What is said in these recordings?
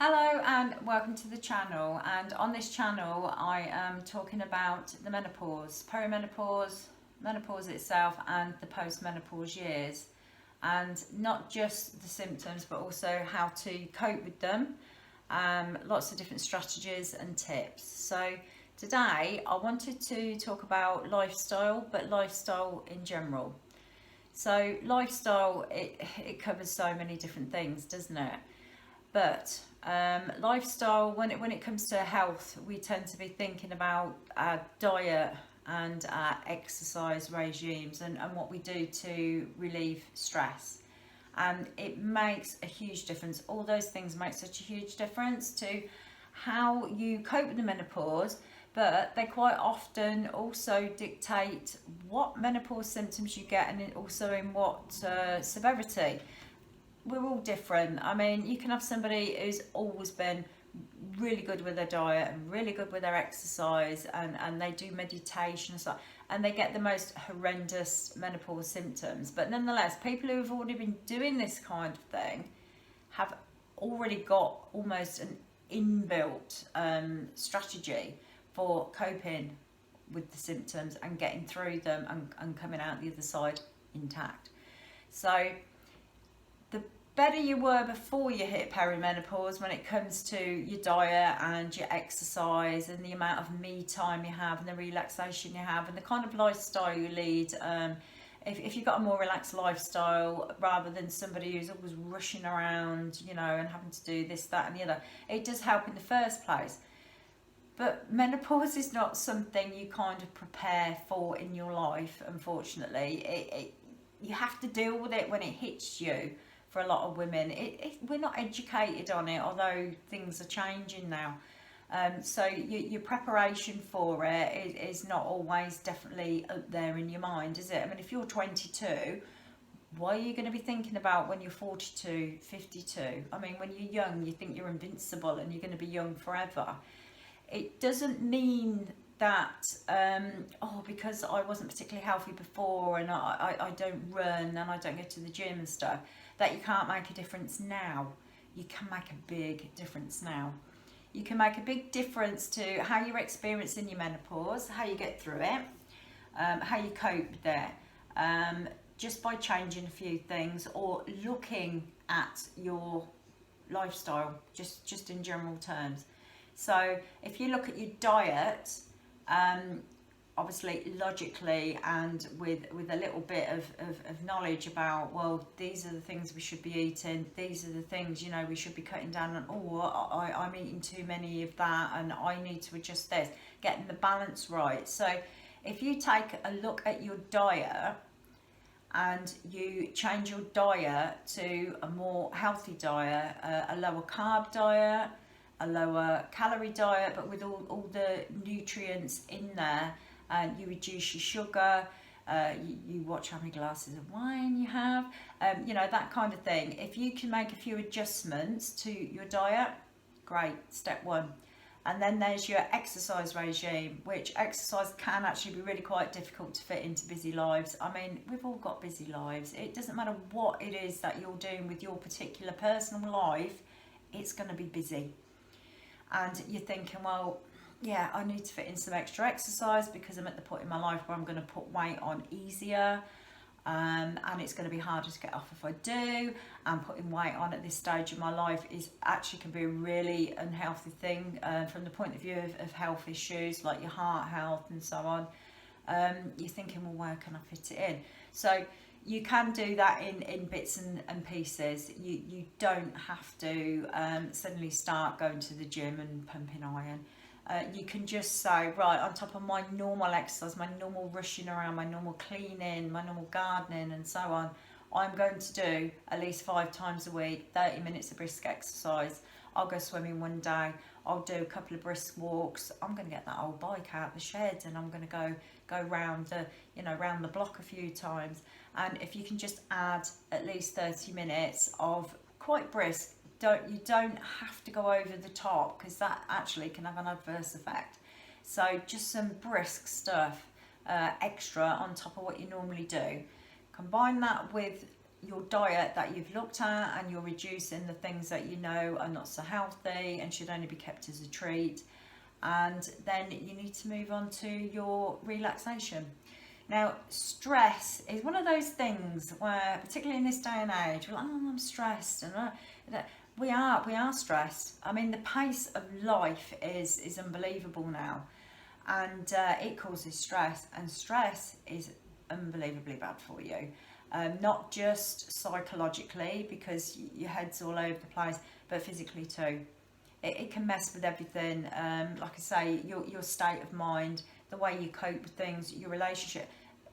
Hello and welcome to the channel, and on this channel I am talking about the menopause, perimenopause, menopause itself and the post-menopause years, and not just the symptoms but also how to cope with them, lots of different strategies and tips. So today I wanted to talk about lifestyle, but lifestyle in general. So lifestyle, it covers so many different things, doesn't it? But lifestyle, when it comes to health, we tend to be thinking about our diet and our exercise regimes and what we do to relieve stress. And it makes a huge difference. All those things make such a huge difference to how you cope with the menopause, but they quite often also dictate what menopause symptoms you get and also in what severity. We're all different. I mean, you can have somebody who's always been really good with their diet and really good with their exercise, and they do meditation and stuff, and they get the most horrendous menopause symptoms. But nonetheless, people who have already been doing this kind of thing have already got almost an inbuilt strategy for coping with the symptoms and getting through them and coming out the other side intact. So the better you were before you hit perimenopause when it comes to your diet and your exercise and the amount of me time you have and the relaxation you have and the kind of lifestyle you lead. If you've got a more relaxed lifestyle rather than somebody who's always rushing around, and having to do this, that and the other, it does help in the first place. But menopause is not something you kind of prepare for in your life, unfortunately. You have to deal with it when it hits you. For a lot of women, we're not educated on it, although things are changing now. So your preparation for it is not always definitely up there in your mind, is it? I mean, if you're 22, what are you going to be thinking about when you're 42, 52? I mean, when you're young, you think you're invincible and you're going to be young forever. It doesn't mean that because I wasn't particularly healthy before and I don't run and I don't go to the gym and stuff, that you can't make a difference now. You can make a big difference now. You can make a big difference to how you're experiencing your menopause, how you get through it, how you cope with it, just by changing a few things or looking at your lifestyle, just in general terms. So if you look at your diet, obviously logically and with a little bit of knowledge about, well, these are the things we should be eating, these are the things we should be cutting down on. I'm eating too many of that and I need to adjust this, getting the balance right. So if you take a look at your diet and you change your diet to a more healthy diet, a lower carb diet, a lower calorie diet, but with all the nutrients in there, and you reduce your sugar, you watch how many glasses of wine you have, that kind of thing. If you can make a few adjustments to your diet, great, step one. And then there's your exercise regime, which exercise can actually be really quite difficult to fit into busy lives. I mean, we've all got busy lives. It doesn't matter what it is that you're doing with your particular personal life, it's going to be busy. And you're thinking, well, yeah, I need to fit in some extra exercise because I'm at the point in my life where I'm going to put weight on easier, and it's going to be harder to get off if I do. And putting weight on at this stage of my life can be a really unhealthy thing from the point of view of health issues like your heart health and so on. You're thinking, well, where can I fit it in? So you can do that in bits and pieces. You don't have to suddenly start going to the gym and pumping iron. You can just say, right, on top of my normal exercise, my normal rushing around, my normal cleaning, my normal gardening and so on, I'm going to do at least 5 times a week, 30 minutes of brisk exercise. I'll go swimming one day, I'll do a couple of brisk walks, I'm going to get that old bike out the shed and I'm going to go round the block a few times. And if you can just add at least 30 minutes of quite brisk, you don't have to go over the top because that actually can have an adverse effect. So just some brisk stuff extra on top of what you normally do. Combine that with your diet that you've looked at, and you're reducing the things that you know are not so healthy and should only be kept as a treat. And then you need to move on to your relaxation. Now, stress is one of those things where, particularly in this day and age, we're like, oh, I'm stressed, and we are stressed. I mean, the pace of life is unbelievable now, and it causes stress, and stress is unbelievably bad for you. Not just psychologically, because your head's all over the place, but physically too. It can mess with everything. Like I say, your state of mind, the way you cope with things, your relationship.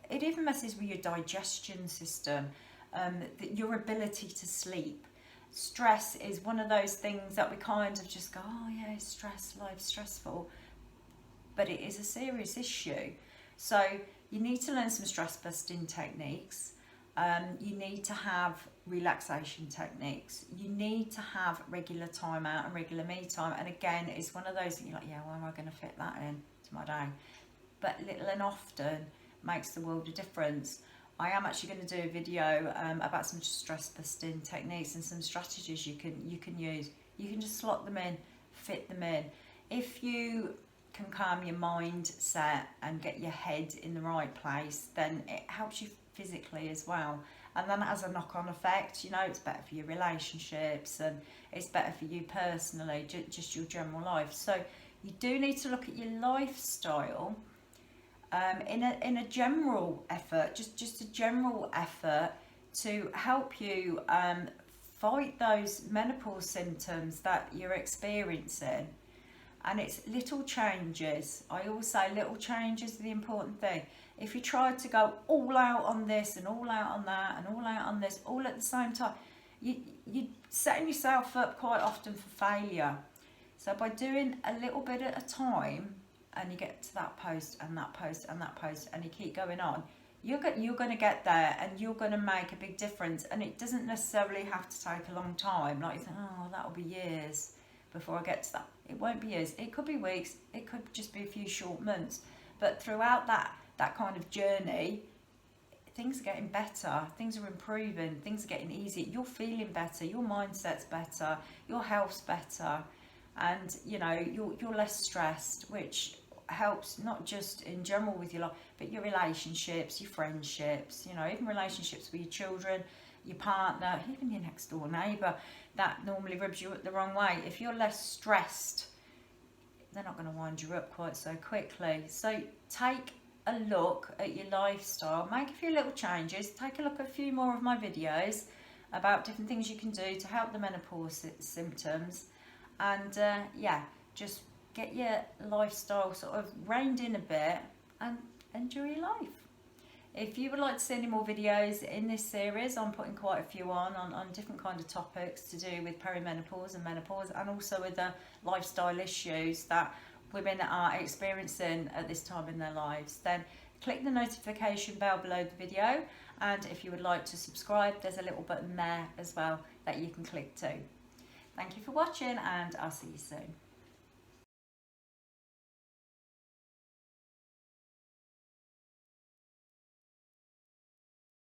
It even messes with your digestion system, your ability to sleep. Stress is one of those things that we kind of just go, oh yeah, stress, life's stressful. But it is a serious issue. So you need to learn some stress busting techniques. You need to have relaxation techniques. You need to have regular time out and regular me time. And again, it's one of those that you're like, yeah, why am I going to fit that in to my day? But little and often makes the world a difference. I am actually going to do a video about some stress busting techniques and some strategies you can use. You can just slot them in, fit them in. If you can calm your mindset and get your head in the right place, then it helps you physically as well, and then it has a knock-on effect. You know, it's better for your relationships, and it's better for you personally, just your general life. So you do need to look at your lifestyle in a general effort, just a general effort to help you fight those menopause symptoms that you're experiencing. And it's little changes. I always say little changes are the important thing. If you try to go all out on this and all out on that and all out on this all at the same time, you're setting yourself up quite often for failure. So by doing a little bit at a time, and you get to that post and that post and that post, and you keep going on, you're going to get there, and you're going to make a big difference. And it doesn't necessarily have to take a long time. Like you think, oh, that'll be years before I get to that. It won't be years. It could be weeks. It could just be a few short months. But throughout that kind of journey, things are getting better. Things are improving. Things are getting easier. You're feeling better. Your mindset's better. Your health's better, and you know you're less stressed, which helps not just in general with your life, but your relationships, your friendships. You know, even relationships with your children, your partner, even your next door neighbour. That normally rubs you up the wrong way. If you're less stressed, they're not going to wind you up quite so quickly. So take a look at your lifestyle, make a few little changes, take a look at a few more of my videos about different things you can do to help the menopause symptoms, and yeah, just get your lifestyle sort of reined in a bit and enjoy your life. If you would like to see any more videos in this series, I'm putting quite a few on different kind of topics to do with perimenopause and menopause, and also with the lifestyle issues that women are experiencing at this time in their lives, then click the notification bell below the video. And if you would like to subscribe, there's a little button there as well that you can click to. Thank you for watching, and I'll see you soon.